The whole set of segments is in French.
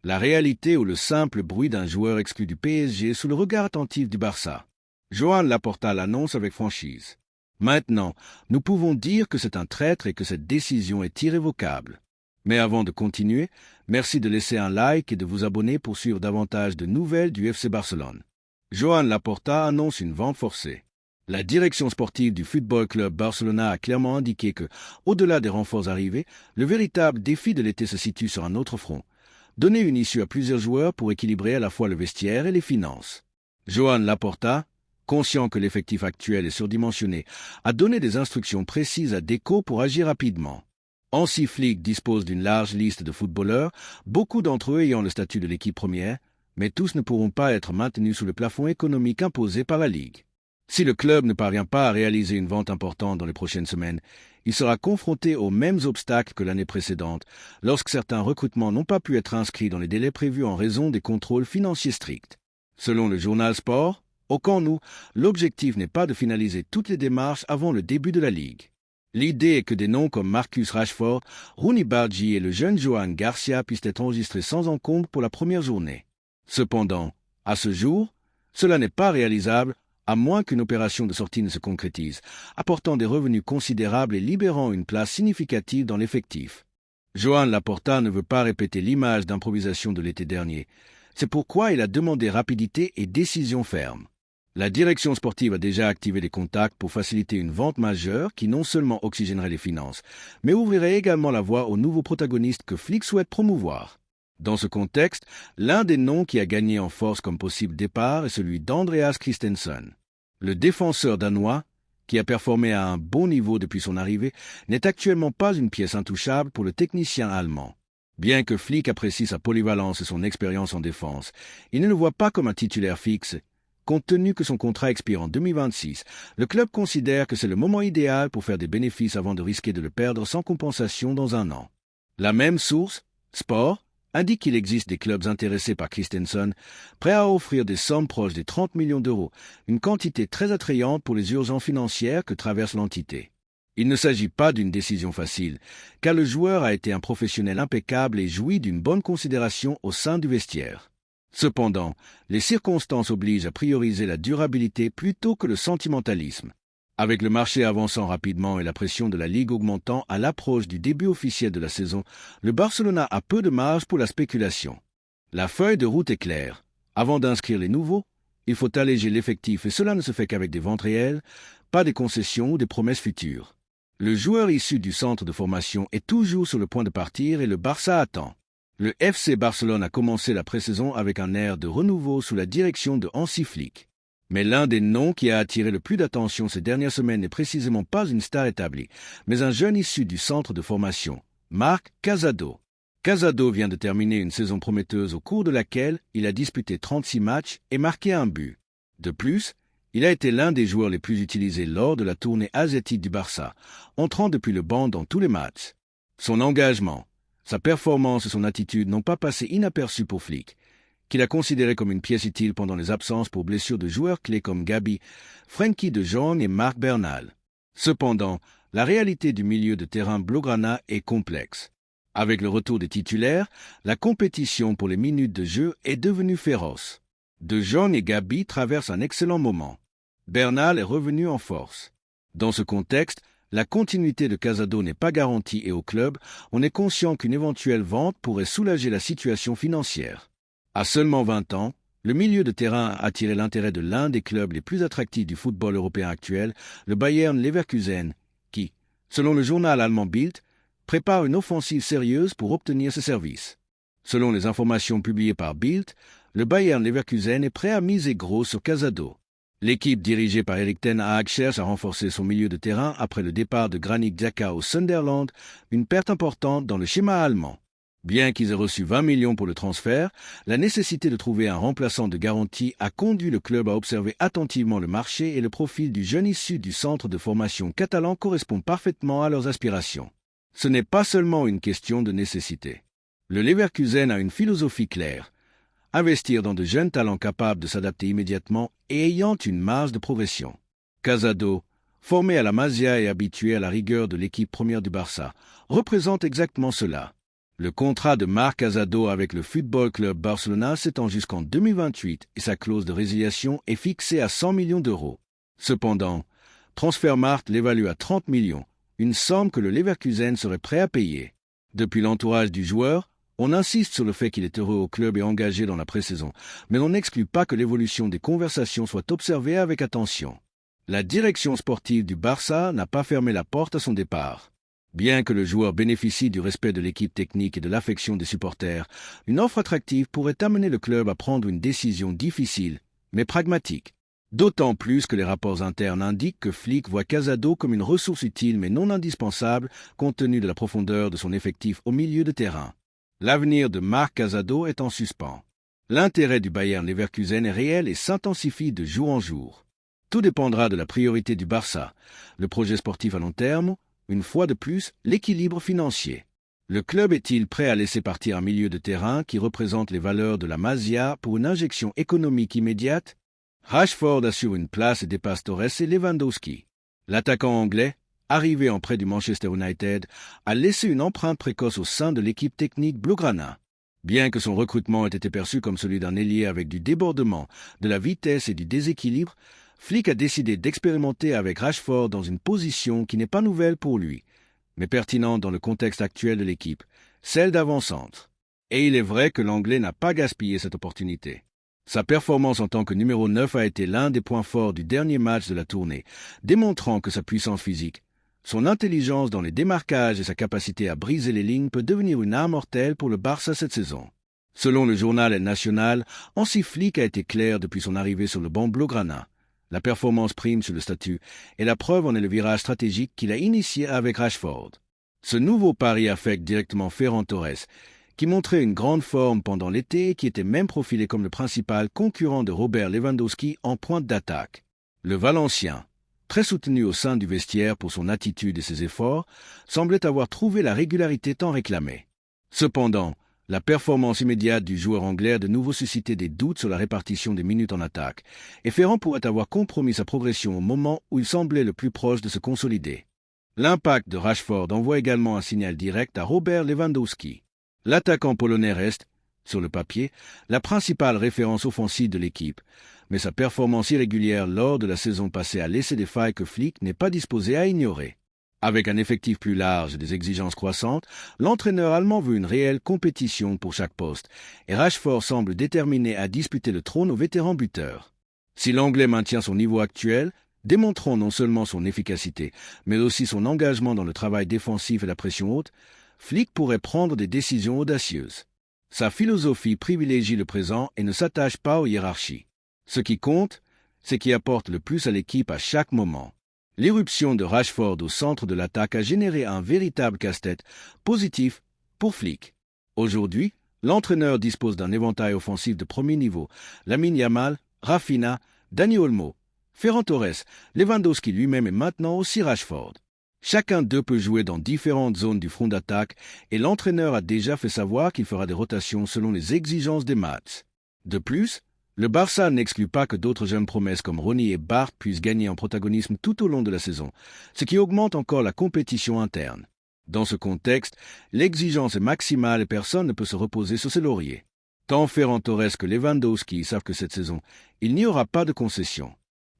La réalité ou le simple bruit d'un joueur exclu du PSG sous le regard attentif du Barça. Joan Laporta l'annonce avec franchise. Maintenant, nous pouvons dire que c'est un traître et que cette décision est irrévocable. Mais avant de continuer, merci de laisser un like et de vous abonner pour suivre davantage de nouvelles du FC Barcelone. Joan Laporta annonce une vente forcée. La direction sportive du Football Club Barcelona a clairement indiqué que, au-delà des renforts arrivés, le véritable défi de l'été se situe sur un autre front. Donner une issue à plusieurs joueurs pour équilibrer à la fois le vestiaire et les finances. Joan Laporta, conscient que l'effectif actuel est surdimensionné, a donné des instructions précises à Deco pour agir rapidement. Hansi Flick dispose d'une large liste de footballeurs, beaucoup d'entre eux ayant le statut de l'équipe première, mais tous ne pourront pas être maintenus sous le plafond économique imposé par la Ligue. Si le club ne parvient pas à réaliser une vente importante dans les prochaines semaines, il sera confronté aux mêmes obstacles que l'année précédente, lorsque certains recrutements n'ont pas pu être inscrits dans les délais prévus en raison des contrôles financiers stricts. Selon le journal Sport, au Camp Nou, l'objectif n'est pas de finaliser toutes les démarches avant le début de la Ligue. L'idée est que des noms comme Marcus Rashford, Rooney Bargi et le jeune Joan Garcia puissent être enregistrés sans encombre pour la première journée. Cependant, à ce jour, cela n'est pas réalisable à moins qu'une opération de sortie ne se concrétise, apportant des revenus considérables et libérant une place significative dans l'effectif. Joan Laporta ne veut pas répéter l'image d'improvisation de l'été dernier. C'est pourquoi il a demandé rapidité et décision ferme. La direction sportive a déjà activé des contacts pour faciliter une vente majeure qui non seulement oxygénerait les finances, mais ouvrirait également la voie aux nouveaux protagonistes que Flick souhaite promouvoir. Dans ce contexte, l'un des noms qui a gagné en force comme possible départ est celui d'Andreas Christensen. Le défenseur danois, qui a performé à un bon niveau depuis son arrivée, n'est actuellement pas une pièce intouchable pour le technicien allemand. Bien que Flick apprécie sa polyvalence et son expérience en défense, il ne le voit pas comme un titulaire fixe. Compte tenu que son contrat expire en 2026, le club considère que c'est le moment idéal pour faire des bénéfices avant de risquer de le perdre sans compensation dans un an. La même source, Sport, indique qu'il existe des clubs intéressés par Christensen, prêts à offrir des sommes proches des 30 millions d'euros, une quantité très attrayante pour les urgences financières que traverse l'entité. Il ne s'agit pas d'une décision facile, car le joueur a été un professionnel impeccable et jouit d'une bonne considération au sein du vestiaire. Cependant, les circonstances obligent à prioriser la durabilité plutôt que le sentimentalisme. Avec le marché avançant rapidement et la pression de la Ligue augmentant à l'approche du début officiel de la saison, le Barcelona a peu de marge pour la spéculation. La feuille de route est claire. Avant d'inscrire les nouveaux, il faut alléger l'effectif et cela ne se fait qu'avec des ventes réelles, pas des concessions ou des promesses futures. Le joueur issu du centre de formation est toujours sur le point de partir et le Barça attend. Le FC Barcelone a commencé la pré-saison avec un air de renouveau sous la direction de Hansi Flick. Mais l'un des noms qui a attiré le plus d'attention ces dernières semaines n'est précisément pas une star établie, mais un jeune issu du centre de formation, Marc Casado. Casado vient de terminer une saison prometteuse au cours de laquelle il a disputé 36 matchs et marqué un but. De plus, il a été l'un des joueurs les plus utilisés lors de la tournée asiatique du Barça, entrant depuis le banc dans tous les matchs. Son engagement, sa performance et son attitude n'ont pas passé inaperçus pour Flick, qu'il a considéré comme une pièce utile pendant les absences pour blessures de joueurs clés comme Gabi, Frenkie de Jong et Marc Bernal. Cependant, la réalité du milieu de terrain blaugrana est complexe. Avec le retour des titulaires, la compétition pour les minutes de jeu est devenue féroce. De Jong et Gabi traversent un excellent moment. Bernal est revenu en force. Dans ce contexte, la continuité de Casado n'est pas garantie et au club, on est conscient qu'une éventuelle vente pourrait soulager la situation financière. À seulement 20 ans, le milieu de terrain a attiré l'intérêt de l'un des clubs les plus attractifs du football européen actuel, le Bayern Leverkusen, qui, selon le journal allemand Bild, prépare une offensive sérieuse pour obtenir ses services. Selon les informations publiées par Bild, le Bayern Leverkusen est prêt à miser gros sur Casado. L'équipe dirigée par Erik ten Hag cherche à renforcer son milieu de terrain après le départ de Granit Xhaka au Sunderland, une perte importante dans le schéma allemand. Bien qu'ils aient reçu 20 millions pour le transfert, la nécessité de trouver un remplaçant de garantie a conduit le club à observer attentivement le marché et le profil du jeune issu du centre de formation catalan correspond parfaitement à leurs aspirations. Ce n'est pas seulement une question de nécessité. Le Leverkusen a une philosophie claire. Investir dans de jeunes talents capables de s'adapter immédiatement et ayant une marge de progression. Casado, formé à la Masia et habitué à la rigueur de l'équipe première du Barça, représente exactement cela. Le contrat de Marc Casado avec le Football Club Barcelona s'étend jusqu'en 2028 et sa clause de résiliation est fixée à 100 millions d'euros. Cependant, Transfermarkt l'évalue à 30 millions, une somme que le Leverkusen serait prêt à payer. Depuis l'entourage du joueur, on insiste sur le fait qu'il est heureux au club et engagé dans la pré-saison, mais on n'exclut pas que l'évolution des conversations soit observée avec attention. La direction sportive du Barça n'a pas fermé la porte à son départ. Bien que le joueur bénéficie du respect de l'équipe technique et de l'affection des supporters, une offre attractive pourrait amener le club à prendre une décision difficile, mais pragmatique. D'autant plus que les rapports internes indiquent que Flick voit Casado comme une ressource utile mais non indispensable compte tenu de la profondeur de son effectif au milieu de terrain. L'avenir de Marc Casado est en suspens. L'intérêt du Bayer Leverkusen est réel et s'intensifie de jour en jour. Tout dépendra de la priorité du Barça, le projet sportif à long terme, une fois de plus, l'équilibre financier. Le club est-il prêt à laisser partir un milieu de terrain qui représente les valeurs de la Masia pour une injection économique immédiate? Rashford assure une place et dépasse Torres et Lewandowski. L'attaquant anglais, arrivé en prêt du Manchester United, a laissé une empreinte précoce au sein de l'équipe technique blaugrana. Bien que son recrutement ait été perçu comme celui d'un ailier avec du débordement, de la vitesse et du déséquilibre, Flick a décidé d'expérimenter avec Rashford dans une position qui n'est pas nouvelle pour lui, mais pertinente dans le contexte actuel de l'équipe, celle d'avant-centre. Et il est vrai que l'Anglais n'a pas gaspillé cette opportunité. Sa performance en tant que numéro 9 a été l'un des points forts du dernier match de la tournée, démontrant que sa puissance physique, son intelligence dans les démarquages et sa capacité à briser les lignes peut devenir une arme mortelle pour le Barça cette saison. Selon le journal El Nacional, Hansi Flick a été clair depuis son arrivée sur le banc blaugrana. La performance prime sur le statut, et la preuve en est le virage stratégique qu'il a initié avec Rashford. Ce nouveau pari affecte directement Ferran Torres, qui montrait une grande forme pendant l'été et qui était même profilé comme le principal concurrent de Robert Lewandowski en pointe d'attaque. Le Valencien, très soutenu au sein du vestiaire pour son attitude et ses efforts, semblait avoir trouvé la régularité tant réclamée. Cependant, la performance immédiate du joueur anglais a de nouveau suscité des doutes sur la répartition des minutes en attaque, et Ferran pourrait avoir compromis sa progression au moment où il semblait le plus proche de se consolider. L'impact de Rashford envoie également un signal direct à Robert Lewandowski. L'attaquant polonais reste, sur le papier, la principale référence offensive de l'équipe, mais sa performance irrégulière lors de la saison passée a laissé des failles que Flick n'est pas disposé à ignorer. Avec un effectif plus large et des exigences croissantes, l'entraîneur allemand veut une réelle compétition pour chaque poste, et Rashford semble déterminé à disputer le trône au vétéran buteur. Si l'Anglais maintient son niveau actuel, démontrant non seulement son efficacité, mais aussi son engagement dans le travail défensif et la pression haute, Flick pourrait prendre des décisions audacieuses. Sa philosophie privilégie le présent et ne s'attache pas aux hiérarchies. Ce qui compte, c'est qui apporte le plus à l'équipe à chaque moment. L'irruption de Rashford au centre de l'attaque a généré un véritable casse-tête positif pour Flick. Aujourd'hui, l'entraîneur dispose d'un éventail offensif de premier niveau. Lamine Yamal, Rafinha, Dani Olmo, Ferran Torres, Lewandowski lui-même et maintenant aussi Rashford. Chacun d'eux peut jouer dans différentes zones du front d'attaque et l'entraîneur a déjà fait savoir qu'il fera des rotations selon les exigences des matchs. De plus, le Barça n'exclut pas que d'autres jeunes promesses comme Ronny et Bart puissent gagner en protagonisme tout au long de la saison, ce qui augmente encore la compétition interne. Dans ce contexte, l'exigence est maximale et personne ne peut se reposer sur ses lauriers. Tant Ferran Torres que Lewandowski savent que cette saison, il n'y aura pas de concession.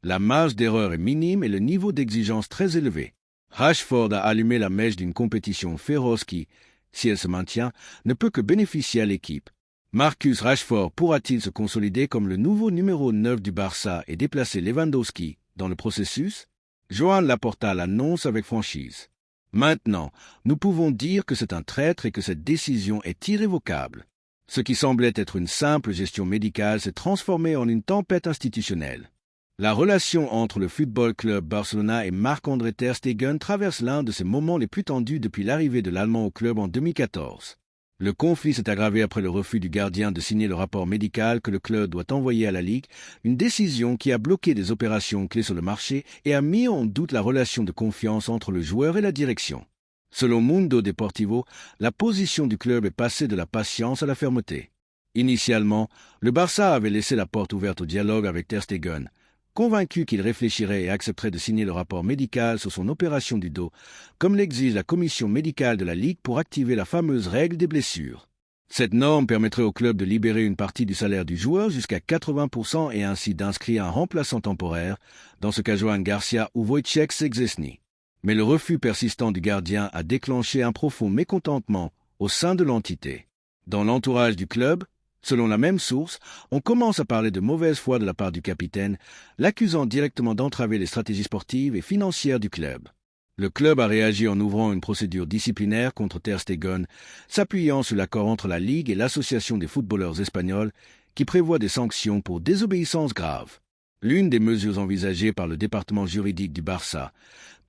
La marge d'erreur est minime et le niveau d'exigence très élevé. Rashford a allumé la mèche d'une compétition féroce qui, si elle se maintient, ne peut que bénéficier à l'équipe. Marcus Rashford pourra-t-il se consolider comme le nouveau numéro 9 du Barça et déplacer Lewandowski dans le processus? Joan Laporta l'annonce avec franchise. Maintenant, nous pouvons dire que c'est un traître et que cette décision est irrévocable. Ce qui semblait être une simple gestion médicale s'est transformé en une tempête institutionnelle. La relation entre le Football Club Barcelona et Marc-André Ter Stegen traverse l'un de ses moments les plus tendus depuis l'arrivée de l'Allemand au club en 2014. Le conflit s'est aggravé après le refus du gardien de signer le rapport médical que le club doit envoyer à la Ligue, une décision qui a bloqué des opérations clés sur le marché et a mis en doute la relation de confiance entre le joueur et la direction. Selon Mundo Deportivo, la position du club est passée de la patience à la fermeté. Initialement, le Barça avait laissé la porte ouverte au dialogue avec Ter Stegen, convaincu qu'il réfléchirait et accepterait de signer le rapport médical sur son opération du dos, comme l'exige la commission médicale de la Ligue pour activer la fameuse règle des blessures. Cette norme permettrait au club de libérer une partie du salaire du joueur jusqu'à 80% et ainsi d'inscrire un remplaçant temporaire, dans ce cas Johan Garcia ou Wojciech Szczesny. Mais le refus persistant du gardien a déclenché un profond mécontentement au sein de l'entité. Dans l'entourage du club, selon la même source, on commence à parler de mauvaise foi de la part du capitaine, l'accusant directement d'entraver les stratégies sportives et financières du club. Le club a réagi en ouvrant une procédure disciplinaire contre Ter Stegen, s'appuyant sur l'accord entre la Ligue et l'Association des footballeurs espagnols qui prévoit des sanctions pour désobéissance grave. L'une des mesures envisagées par le département juridique du Barça,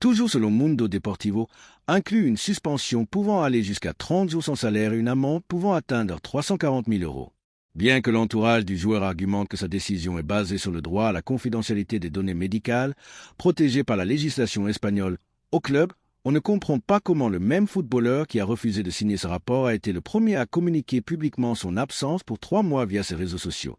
toujours selon Mundo Deportivo, inclut une suspension pouvant aller jusqu'à 30 jours sans salaire et une amende pouvant atteindre 340 000 euros. Bien que l'entourage du joueur argumente que sa décision est basée sur le droit à la confidentialité des données médicales, protégées par la législation espagnole, au club, on ne comprend pas comment le même footballeur qui a refusé de signer ce rapport a été le premier à communiquer publiquement son absence pour 3 mois via ses réseaux sociaux,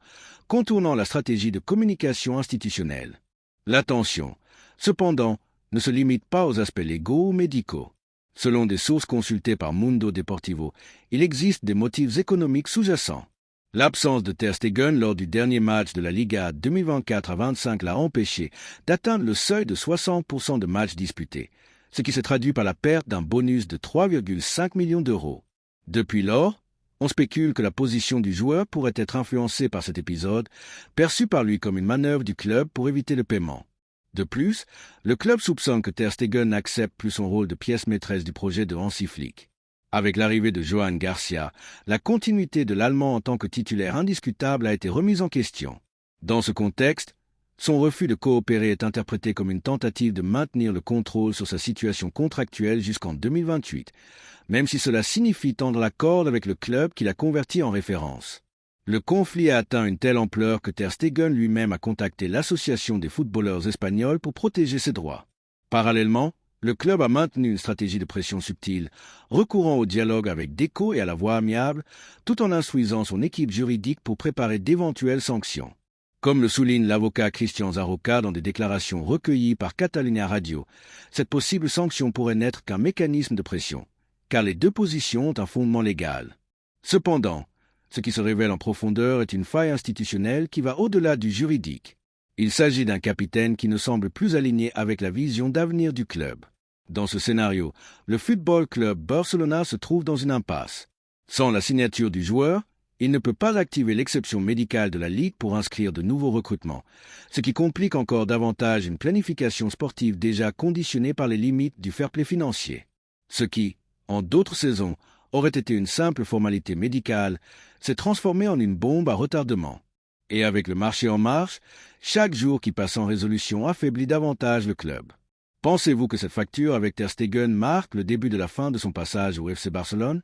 contournant la stratégie de communication institutionnelle. L'attention, cependant, ne se limite pas aux aspects légaux ou médicaux. Selon des sources consultées par Mundo Deportivo, il existe des motifs économiques sous-jacents. L'absence de Ter Stegen lors du dernier match de la Liga 2024-25 l'a empêché d'atteindre le seuil de 60% de matchs disputés, ce qui se traduit par la perte d'un bonus de 3,5 millions d'euros. Depuis lors, on spécule que la position du joueur pourrait être influencée par cet épisode, perçu par lui comme une manœuvre du club pour éviter le paiement. De plus, le club soupçonne que Ter Stegen n'accepte plus son rôle de pièce maîtresse du projet de Hansi Flick. Avec l'arrivée de Johan Garcia, la continuité de l'Allemand en tant que titulaire indiscutable a été remise en question. Dans ce contexte, son refus de coopérer est interprété comme une tentative de maintenir le contrôle sur sa situation contractuelle jusqu'en 2028, même si cela signifie tendre la corde avec le club qui l'a converti en référence. Le conflit a atteint une telle ampleur que Ter Stegen lui-même a contacté l'Association des footballeurs espagnols pour protéger ses droits. Parallèlement, le club a maintenu une stratégie de pression subtile, recourant au dialogue avec Deco et à la voie amiable, tout en instruisant son équipe juridique pour préparer d'éventuelles sanctions. Comme le souligne l'avocat Christian Zarroca dans des déclarations recueillies par Catalunya Radio, cette possible sanction pourrait n'être qu'un mécanisme de pression, car les deux positions ont un fondement légal. Cependant, ce qui se révèle en profondeur est une faille institutionnelle qui va au-delà du juridique. Il s'agit d'un capitaine qui ne semble plus aligné avec la vision d'avenir du club. Dans ce scénario, le Football Club Barcelona se trouve dans une impasse. Sans la signature du joueur, il ne peut pas activer l'exception médicale de la Ligue pour inscrire de nouveaux recrutements, ce qui complique encore davantage une planification sportive déjà conditionnée par les limites du fair-play financier. Ce qui, en d'autres saisons, aurait été une simple formalité médicale, s'est transformé en une bombe à retardement. Et avec le marché en marche, chaque jour qui passe sans résolution affaiblit davantage le club. Pensez-vous que cette facture avec Ter Stegen marque le début de la fin de son passage au FC Barcelone ?